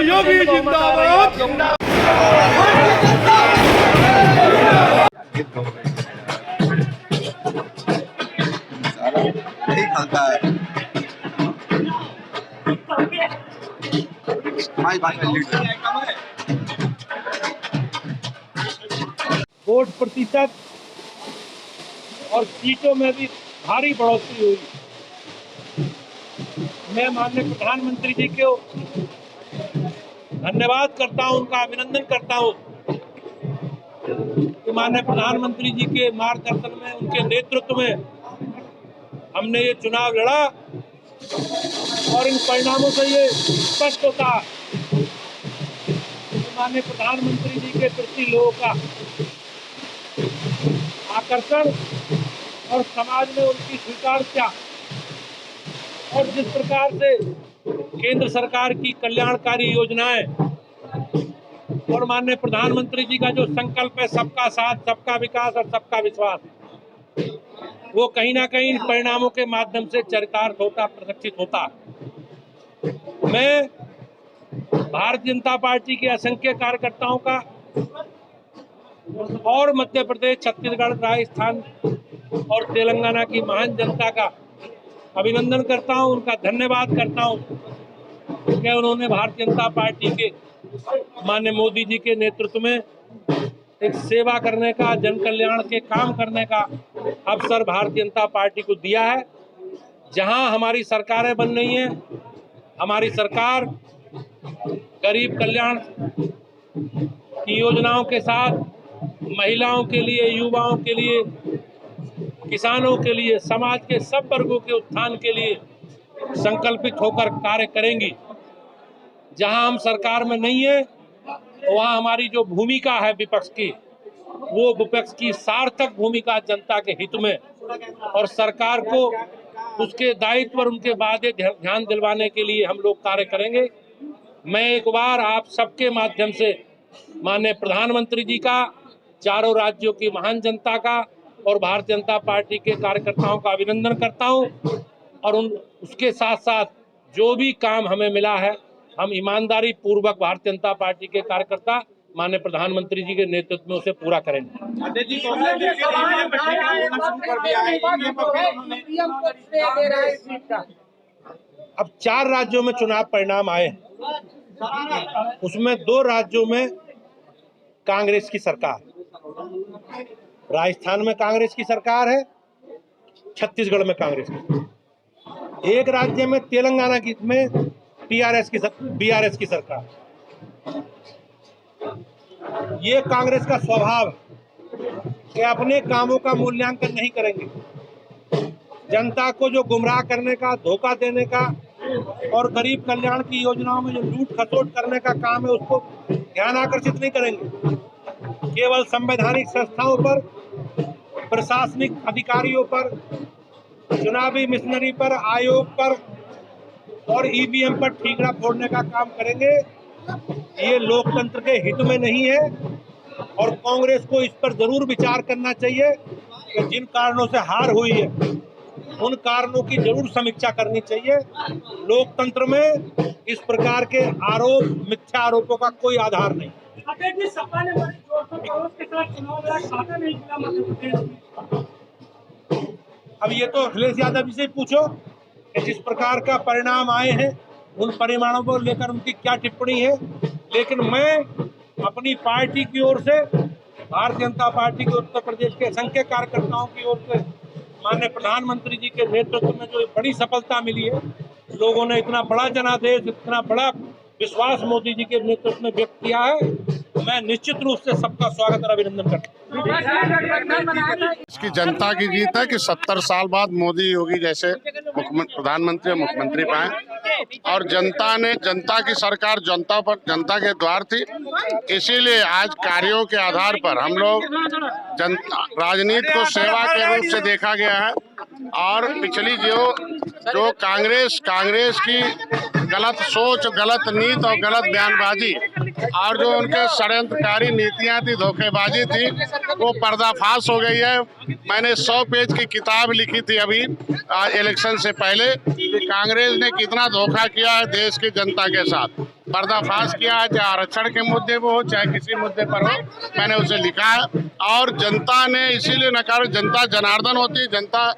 योगी जिंदाबाद। नहीं खाता है वोट प्रतिशत और सीटों में भी भारी बढ़ोतरी हुई। मैं माननीय प्रधानमंत्री जी को धन्यवाद करता हूं, उनका अभिनंदन करता हूं कि माननीय प्रधानमंत्री जी के मार्गदर्शन में, उनके नेतृत्व में हमने ये चुनाव लड़ा और इन परिणामों से ये स्पष्ट होता कि माननीय प्रधानमंत्री जी के प्रति लोगों का आकर्षण और समाज में उनकी स्वीकार्यता और जिस प्रकार से केंद्र सरकार की कल्याणकारी योजनाएं और माननीय प्रधानमंत्री जी का जो संकल्प है सबका साथ, सबका विकास और सबका विश्वास, वो कहीं ना कहीं इन परिणामों के माध्यम से चरितार्थ होता, प्रदर्शित होता। मैं भारतीय जनता पार्टी के असंख्य कार्यकर्ताओं का और मध्य प्रदेश, छत्तीसगढ़, राजस्थान और तेलंगाना की महान जनता का अभिनंदन करता हूं, उनका धन्यवाद करता हूं कि उन्होंने भारतीय जनता पार्टी के माननीय मोदी जी के नेतृत्व में एक सेवा करने का, जन कल्याण के काम करने का अवसर भारतीय जनता पार्टी को दिया है। जहां हमारी सरकारें बन रही हैं, हमारी सरकार गरीब कल्याण की योजनाओं के साथ महिलाओं के लिए, युवाओं के लिए, किसानों के लिए, समाज के सब वर्गों के उत्थान के लिए संकल्पित होकर कार्य करेंगी। जहां हम सरकार में नहीं है, वहां हमारी जो भूमिका है विपक्ष की, वो विपक्ष की सार्थक भूमिका जनता के हित में और सरकार को उसके दायित्व और उनके वादे ध्यान दिलवाने के लिए हम लोग कार्य करेंगे। मैं एक बार आप सबके माध्यम से माननीय प्रधानमंत्री जी का, चारों राज्यों की महान जनता का और भारतीय जनता पार्टी के कार्यकर्ताओं का अभिनंदन करता हूं और उसके साथ साथ जो भी काम हमें मिला है, हम ईमानदारी पूर्वक भारतीय जनता पार्टी के कार्यकर्ता माननीय प्रधानमंत्री जी के नेतृत्व में उसे पूरा करेंगे। अब 4 राज्यों में चुनाव परिणाम आए हैं, उसमें 2 राज्यों में कांग्रेस की सरकार, राजस्थान में कांग्रेस की सरकार है, छत्तीसगढ़ में कांग्रेस की, एक राज्य में तेलंगाना की में बीआरएस की सरकार। ये कांग्रेस का स्वभाव है कि अपने कामों का मूल्यांकन नहीं करेंगे, जनता को जो गुमराह करने का, धोखा देने का और गरीब कल्याण की योजनाओं में जो लूट खसोट करने का काम है, उसको ध्यान आकर्षित नहीं करेंगे। केवल संवैधानिक संस्थाओं पर, प्रशासनिक अधिकारियों पर, चुनावी मिशनरी पर, आयोग पर और ईवीएम पर ठीकरा फोड़ने का काम करेंगे। ये लोकतंत्र के हित में नहीं है और कांग्रेस को इस पर जरूर विचार करना चाहिए कि जिन कारणों से हार हुई है, उन कारणों की जरूर समीक्षा करनी चाहिए। लोकतंत्र में इस प्रकार के आरोप, मिथ्या आरोपों का कोई आधार नहीं। सपा ने बड़े जोश के साथ चुनाव लड़ा, खाता नहीं खुला मध्य प्रदेश। अब ये तो अखिलेश यादव जी से पूछो कि जिस प्रकार का परिणाम आए हैं, उन परिणामों को लेकर उनकी क्या टिप्पणी है। लेकिन मैं अपनी पार्टी की ओर से, भारतीय जनता पार्टी के उत्तर प्रदेश के असंख्य कार्यकर्ताओं की ओर से माननीय प्रधानमंत्री जी के नेतृत्व में जो बड़ी सफलता मिली है, लोगों ने इतना बड़ा जनादेश, इतना बड़ा विश्वास मोदी जी के नेतृत्व में व्यक्त किया है, मैं निश्चित रूप से सबका स्वागत और अभिनंदन करता हूँ। इसकी जनता की जीत है कि 70 साल बाद मोदी योगी जैसे प्रधानमंत्री और मुख्यमंत्री पाए और जनता की सरकार जनता के द्वार थी। इसीलिए आज कार्यों के आधार पर हम लोग राजनीति को सेवा के रूप से देखा गया है। और पिछली जो कांग्रेस की गलत सोच, गलत नीति और गलत बयानबाजी और जो उनके षड्यंत्रकारी नीतियां थी, धोखेबाजी थी, वो पर्दाफाश हो गई है। मैंने 100 पेज की किताब लिखी थी अभी इलेक्शन से पहले कि कांग्रेस ने कितना धोखा किया है देश की जनता के साथ। पर्दाफाश किया है, चाहे आरक्षण के मुद्दे पर हो, चाहे किसी मुद्दे पर हो, मैंने उसे लिखा है। और जनता ने इसीलिए नकार, जनता जनार्दन होती है, जनता